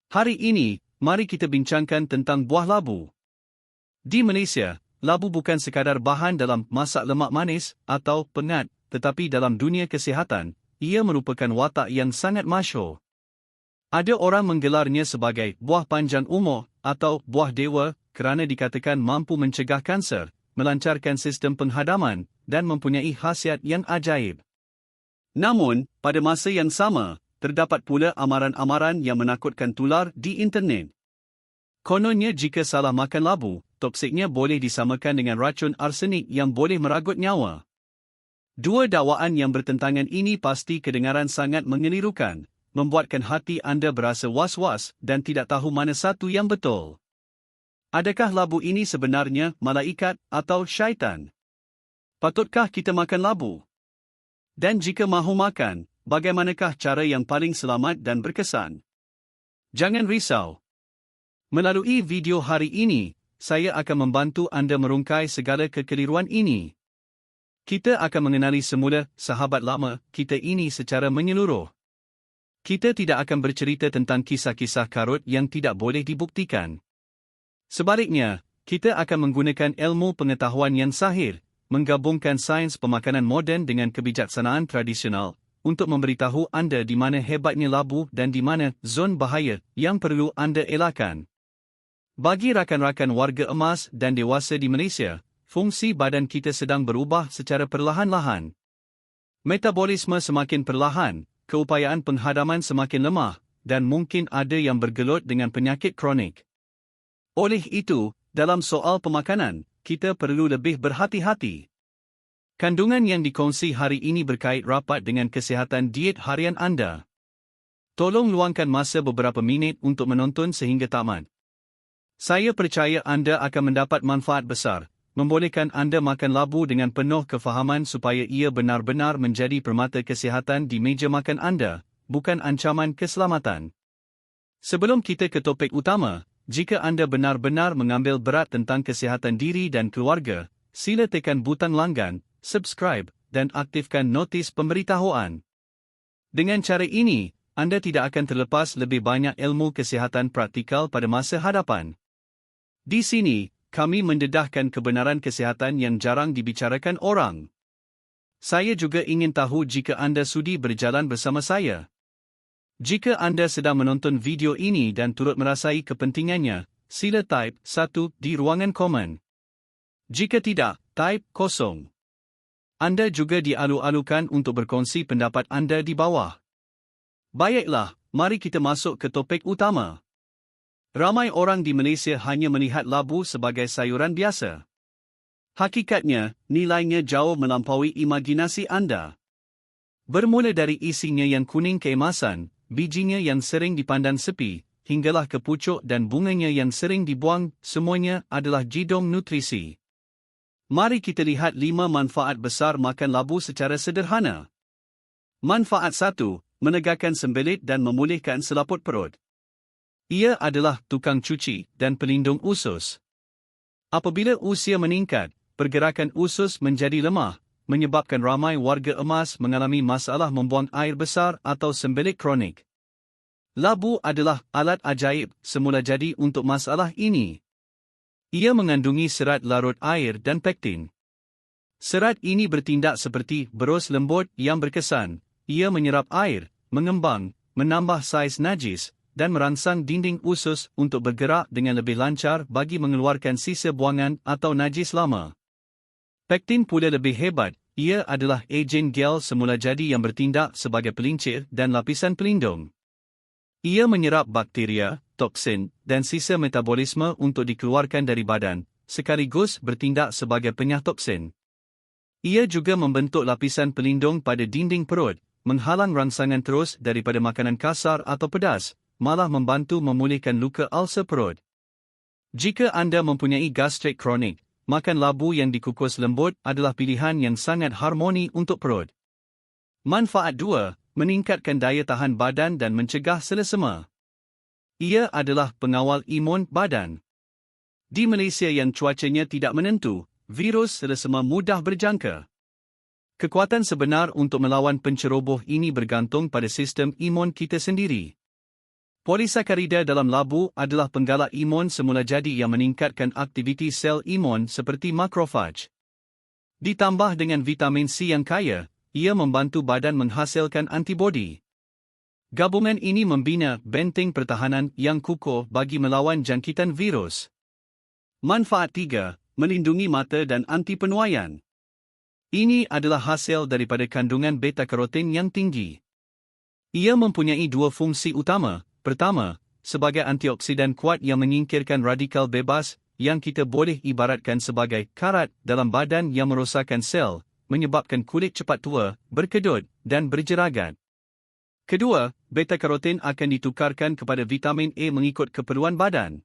Hari ini, mari kita bincangkan tentang buah labu. Di Malaysia, labu bukan sekadar bahan dalam masak lemak manis atau pengat, tetapi dalam dunia kesihatan, ia merupakan watak yang sangat masyhur. Ada orang menggelarnya sebagai buah panjang umur atau buah dewa kerana dikatakan mampu mencegah kanser, melancarkan sistem penghadaman dan mempunyai khasiat yang ajaib. Namun, pada masa yang sama, terdapat pula amaran-amaran yang menakutkan tular di internet. Kononnya jika salah makan labu, toksiknya boleh disamakan dengan racun arsenik yang boleh meragut nyawa. Dua dakwaan yang bertentangan ini pasti kedengaran sangat mengelirukan, membuatkan hati anda berasa was-was dan tidak tahu mana satu yang betul. Adakah labu ini sebenarnya malaikat atau syaitan? Patutkah kita makan labu? Dan jika mahu makan, bagaimanakah cara yang paling selamat dan berkesan? Jangan risau. Melalui video hari ini, saya akan membantu anda merungkai segala kekeliruan ini. Kita akan mengenali semula sahabat lama kita ini secara menyeluruh. Kita tidak akan bercerita tentang kisah-kisah karut yang tidak boleh dibuktikan. Sebaliknya, kita akan menggunakan ilmu pengetahuan yang sahih, menggabungkan sains pemakanan moden dengan kebijaksanaan tradisional, untuk memberitahu anda di mana hebatnya labu dan di mana zon bahaya yang perlu anda elakkan. Bagi rakan-rakan warga emas dan dewasa di Malaysia, fungsi badan kita sedang berubah secara perlahan-lahan. Metabolisme semakin perlahan, keupayaan penghadaman semakin lemah, dan mungkin ada yang bergelut dengan penyakit kronik. Oleh itu, dalam soal pemakanan, kita perlu lebih berhati-hati. Kandungan yang dikongsi hari ini berkait rapat dengan kesihatan diet harian anda. Tolong luangkan masa beberapa minit untuk menonton sehingga tamat. Saya percaya anda akan mendapat manfaat besar, membolehkan anda makan labu dengan penuh kefahaman supaya ia benar-benar menjadi permata kesihatan di meja makan anda, bukan ancaman keselamatan. Sebelum kita ke topik utama, jika anda benar-benar mengambil berat tentang kesihatan diri dan keluarga, sila tekan butang langgan, subscribe, dan aktifkan notis pemberitahuan. Dengan cara ini, anda tidak akan terlepas lebih banyak ilmu kesihatan praktikal pada masa hadapan. Di sini, kami mendedahkan kebenaran kesihatan yang jarang dibicarakan orang. Saya juga ingin tahu jika anda sudi berjalan bersama saya. Jika anda sedang menonton video ini dan turut merasai kepentingannya, sila type 1 di ruangan komen. Jika tidak, type 0. Anda juga dialu-alukan untuk berkongsi pendapat anda di bawah. Baiklah, mari kita masuk ke topik utama. Ramai orang di Malaysia hanya melihat labu sebagai sayuran biasa. Hakikatnya, nilainya jauh melampaui imajinasi anda. Bermula dari isinya yang kuning keemasan, bijinya yang sering dipandang sepi, hinggalah ke pucuk dan bunganya yang sering dibuang, semuanya adalah jidong nutrisi. Mari kita lihat 5 manfaat besar makan labu secara sederhana. Manfaat 1, menegakkan sembelit dan memulihkan selaput perut. Ia adalah tukang cuci dan pelindung usus. Apabila usia meningkat, pergerakan usus menjadi lemah, menyebabkan ramai warga emas mengalami masalah membuang air besar atau sembelit kronik. Labu adalah alat ajaib semula jadi untuk masalah ini. Ia mengandungi serat larut air dan pektin. Serat ini bertindak seperti berus lembut yang berkesan. Ia menyerap air, mengembang, menambah saiz najis, dan merangsang dinding usus untuk bergerak dengan lebih lancar bagi mengeluarkan sisa buangan atau najis lama. Pektin pula lebih hebat, ia adalah agen gel semula jadi yang bertindak sebagai pelincir dan lapisan pelindung. Ia menyerap bakteria, toksin, dan sisa metabolisme untuk dikeluarkan dari badan, sekaligus bertindak sebagai penyah toksin. Ia juga membentuk lapisan pelindung pada dinding perut, menghalang rangsangan terus daripada makanan kasar atau pedas, malah membantu memulihkan luka ulcer perut. Jika anda mempunyai gastrik kronik, makan labu yang dikukus lembut adalah pilihan yang sangat harmoni untuk perut. Manfaat 2, meningkatkan daya tahan badan dan mencegah selesema. Ia adalah pengawal imun badan. Di Malaysia yang cuacanya tidak menentu, virus selesema mudah berjangka. Kekuatan sebenar untuk melawan penceroboh ini bergantung pada sistem imun kita sendiri. Polisakarida dalam labu adalah penggalak imun semula jadi yang meningkatkan aktiviti sel imun seperti makrofaj. Ditambah dengan vitamin C yang kaya, ia membantu badan menghasilkan antibodi. Gabungan ini membina benteng pertahanan yang kukuh bagi melawan jangkitan virus. Manfaat 3. Melindungi mata dan anti penuaian. Ini adalah hasil daripada kandungan beta-karotin yang tinggi. Ia mempunyai dua fungsi utama. Pertama, sebagai antioksidan kuat yang menyingkirkan radikal bebas, yang kita boleh ibaratkan sebagai karat dalam badan yang merosakkan sel, menyebabkan kulit cepat tua, berkedut, dan berjeragat. Kedua, beta-karotin akan ditukarkan kepada vitamin A mengikut keperluan badan.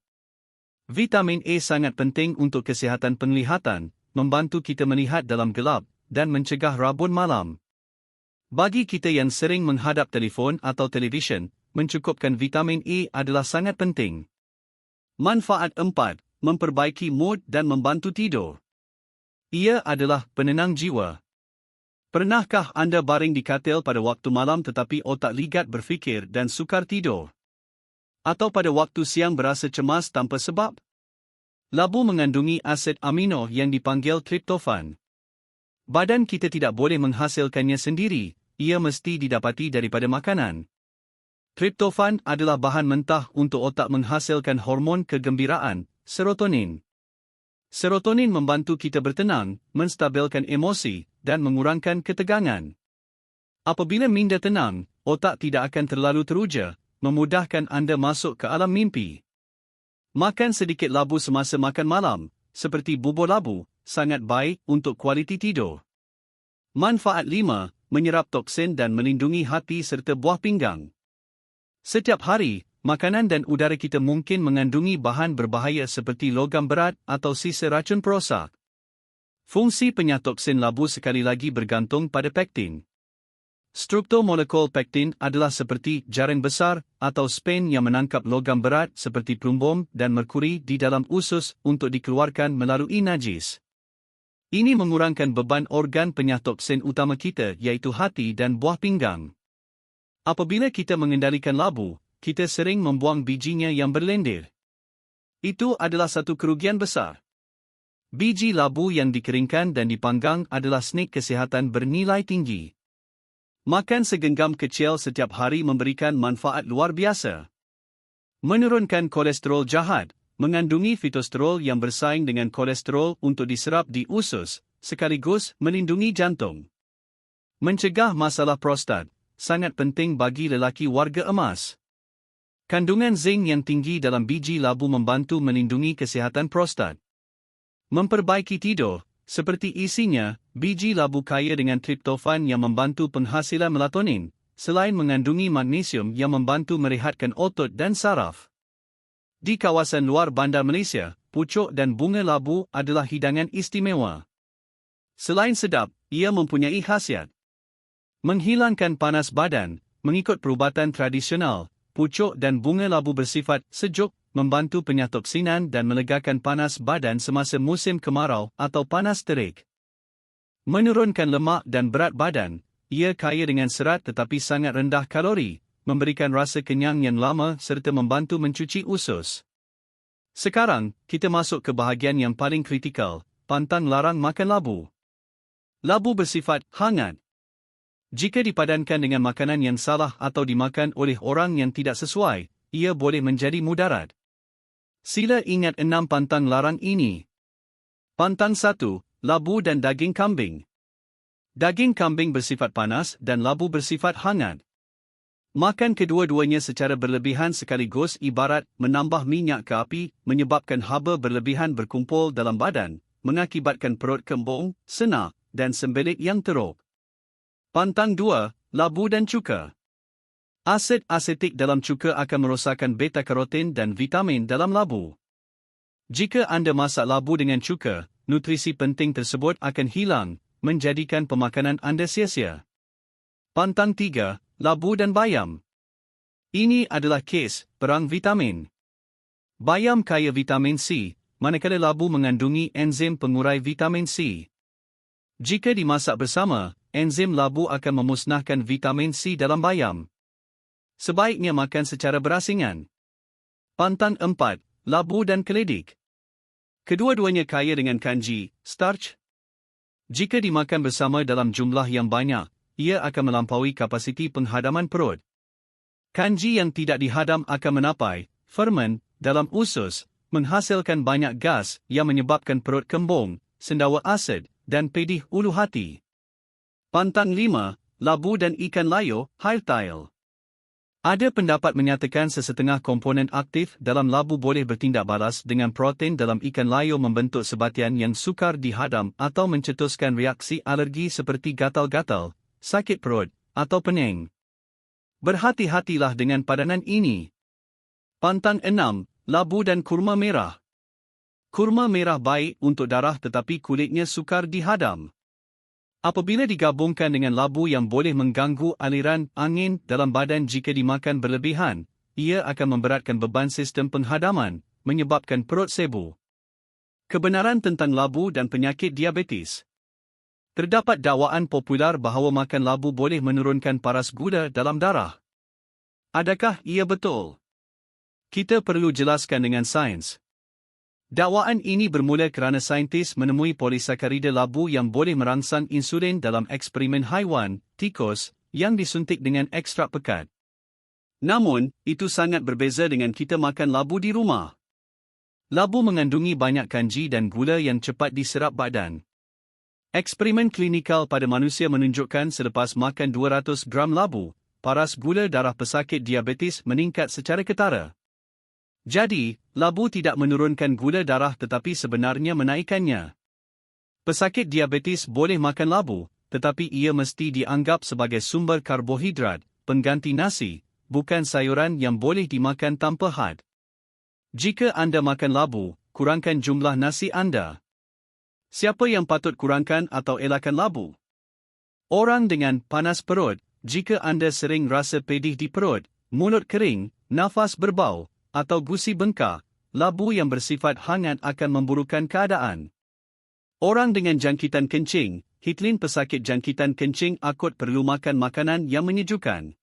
Vitamin A sangat penting untuk kesihatan penglihatan, membantu kita melihat dalam gelap, dan mencegah rabun malam. Bagi kita yang sering menghadap telefon atau televisyen, mencukupkan vitamin A adalah sangat penting. Manfaat 4. Memperbaiki mood dan membantu tidur. Ia adalah penenang jiwa. Pernahkah anda baring di katil pada waktu malam tetapi otak ligat berfikir dan sukar tidur? Atau pada waktu siang berasa cemas tanpa sebab? Labu mengandungi asid amino yang dipanggil triptofan. Badan kita tidak boleh menghasilkannya sendiri, ia mesti didapati daripada makanan. Triptofan adalah bahan mentah untuk otak menghasilkan hormon kegembiraan, serotonin. Serotonin membantu kita bertenang, menstabilkan emosi, dan mengurangkan ketegangan. Apabila minda tenang, otak tidak akan terlalu teruja, memudahkan anda masuk ke alam mimpi. Makan sedikit labu semasa makan malam, seperti bubur labu, sangat baik untuk kualiti tidur. Manfaat 5. Menyerap toksin dan melindungi hati serta buah pinggang. Setiap hari, makanan dan udara kita mungkin mengandungi bahan berbahaya seperti logam berat atau sisa racun perosak. Fungsi penyah toksin labu sekali lagi bergantung pada pektin. Struktur molekul pektin adalah seperti jaring besar atau spen yang menangkap logam berat seperti plumbum dan merkuri di dalam usus untuk dikeluarkan melalui najis. Ini mengurangkan beban organ penyah toksin utama kita iaitu hati dan buah pinggang. Apabila kita mengendalikan labu, kita sering membuang bijinya yang berlendir. Itu adalah satu kerugian besar. Biji labu yang dikeringkan dan dipanggang adalah snack kesihatan bernilai tinggi. Makan segenggam kecil setiap hari memberikan manfaat luar biasa. Menurunkan kolesterol jahat, mengandungi fitosterol yang bersaing dengan kolesterol untuk diserap di usus, sekaligus melindungi jantung. Mencegah masalah prostat, sangat penting bagi lelaki warga emas. Kandungan zinc yang tinggi dalam biji labu membantu melindungi kesihatan prostat. Memperbaiki tidur, seperti isinya, biji labu kaya dengan triptofan yang membantu penghasilan melatonin, selain mengandungi magnesium yang membantu merehatkan otot dan saraf. Di kawasan luar bandar Malaysia, pucuk dan bunga labu adalah hidangan istimewa. Selain sedap, ia mempunyai khasiat menghilangkan panas badan. Mengikut perubatan tradisional, pucuk dan bunga labu bersifat sejuk, membantu penyatoksinan dan melegakan panas badan semasa musim kemarau atau panas terik. Menurunkan lemak dan berat badan, ia kaya dengan serat tetapi sangat rendah kalori, memberikan rasa kenyang yang lama serta membantu mencuci usus. Sekarang, kita masuk ke bahagian yang paling kritikal, pantang larang makan labu. Labu bersifat hangat. Jika dipadankan dengan makanan yang salah atau dimakan oleh orang yang tidak sesuai, ia boleh menjadi mudarat. Sila ingat 6 pantang larang ini. Pantang 1. Labu dan daging kambing. Daging kambing bersifat panas dan labu bersifat hangat. Makan kedua-duanya secara berlebihan sekaligus ibarat menambah minyak ke api, menyebabkan haba berlebihan berkumpul dalam badan, mengakibatkan perut kembung, senak, dan sembelit yang teruk. Pantang 2. Labu dan cuka. Asid asetik dalam cuka akan merosakkan beta-karotin dan vitamin dalam labu. Jika anda masak labu dengan cuka, nutrisi penting tersebut akan hilang, menjadikan pemakanan anda sia-sia. Pantang 3. Labu dan bayam. Ini adalah kes perang vitamin. Bayam kaya vitamin C, manakala labu mengandungi enzim pengurai vitamin C. Jika dimasak bersama, enzim labu akan memusnahkan vitamin C dalam bayam. Sebaiknya makan secara berasingan. Pantan 4, labu dan keledik. Kedua-duanya kaya dengan kanji, starch. Jika dimakan bersama dalam jumlah yang banyak, ia akan melampaui kapasiti penghadaman perut. Kanji yang tidak dihadam akan menapai, fermen, dalam usus, menghasilkan banyak gas yang menyebabkan perut kembung, sendawa asid, dan pedih ulu hati. Pantan 5, labu dan ikan layo, hairtail. Ada pendapat menyatakan sesetengah komponen aktif dalam labu boleh bertindak balas dengan protein dalam ikan layo membentuk sebatian yang sukar dihadam atau mencetuskan reaksi alergi seperti gatal-gatal, sakit perut, atau pening. Berhati-hatilah dengan padanan ini. Pantan 6, labu dan kurma merah. Kurma merah baik untuk darah tetapi kulitnya sukar dihadam. Apabila digabungkan dengan labu yang boleh mengganggu aliran angin dalam badan jika dimakan berlebihan, ia akan memberatkan beban sistem penghadaman, menyebabkan perut sebu. Kebenaran tentang labu dan penyakit diabetes. Terdapat dakwaan popular bahawa makan labu boleh menurunkan paras gula dalam darah. Adakah ia betul? Kita perlu jelaskan dengan sains. Dakwaan ini bermula kerana saintis menemui polisakarida labu yang boleh merangsang insulin dalam eksperimen haiwan, tikus, yang disuntik dengan ekstrak pekat. Namun, itu sangat berbeza dengan kita makan labu di rumah. Labu mengandungi banyak kanji dan gula yang cepat diserap badan. Eksperimen klinikal pada manusia menunjukkan selepas makan 200 gram labu, paras gula darah pesakit diabetes meningkat secara ketara. Jadi, labu tidak menurunkan gula darah tetapi sebenarnya menaikkannya. Pesakit diabetes boleh makan labu, tetapi ia mesti dianggap sebagai sumber karbohidrat, pengganti nasi, bukan sayuran yang boleh dimakan tanpa had. Jika anda makan labu, kurangkan jumlah nasi anda. Siapa yang patut kurangkan atau elakkan labu? Orang dengan panas perut. Jika anda sering rasa pedih di perut, mulut kering, nafas berbau, atau gusi bengkak, labu yang bersifat hangat akan memburukkan keadaan. Orang dengan jangkitan kencing, hitlin pesakit jangkitan kencing akut perlu makan makanan yang menyejukkan.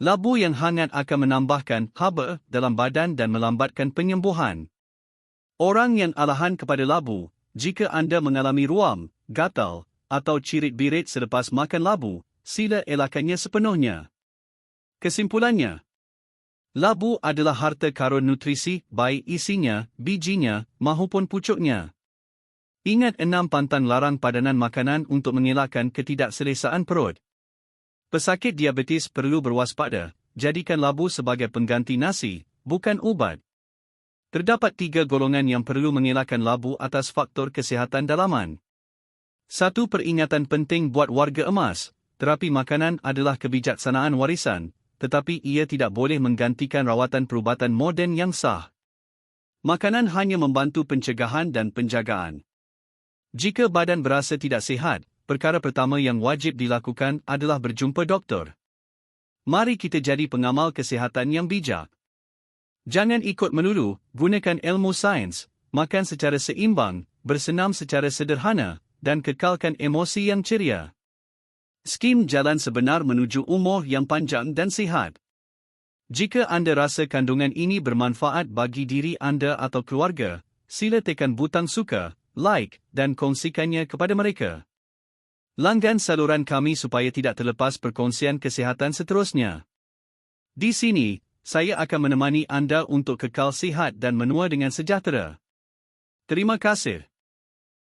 Labu yang hangat akan menambahkan haba dalam badan dan melambatkan penyembuhan. Orang yang alahan kepada labu, jika anda mengalami ruam, gatal, atau cirit-birit selepas makan labu, sila elakkannya sepenuhnya. Kesimpulannya, labu adalah harta karun nutrisi, baik isinya, bijinya, mahupun pucuknya. Ingat 6 pantan larang padanan makanan untuk mengelakkan ketidakselesaan perut. Pesakit diabetes perlu berwaspada, jadikan labu sebagai pengganti nasi, bukan ubat. Terdapat 3 golongan yang perlu mengelakkan labu atas faktor kesihatan dalaman. 1 peringatan penting buat warga emas, terapi makanan adalah kebijaksanaan warisan, tetapi ia tidak boleh menggantikan rawatan perubatan moden yang sah. Makanan hanya membantu pencegahan dan penjagaan. Jika badan berasa tidak sihat, perkara pertama yang wajib dilakukan adalah berjumpa doktor. Mari kita jadi pengamal kesihatan yang bijak. Jangan ikut melulu, gunakan ilmu sains, makan secara seimbang, bersenam secara sederhana, dan kekalkan emosi yang ceria. Skim jalan sebenar menuju umur yang panjang dan sihat. Jika anda rasa kandungan ini bermanfaat bagi diri anda atau keluarga, sila tekan butang suka, like, dan kongsikannya kepada mereka. Langgan saluran kami supaya tidak terlepas perkongsian kesihatan seterusnya. Di sini, saya akan menemani anda untuk kekal sihat dan menua dengan sejahtera. Terima kasih.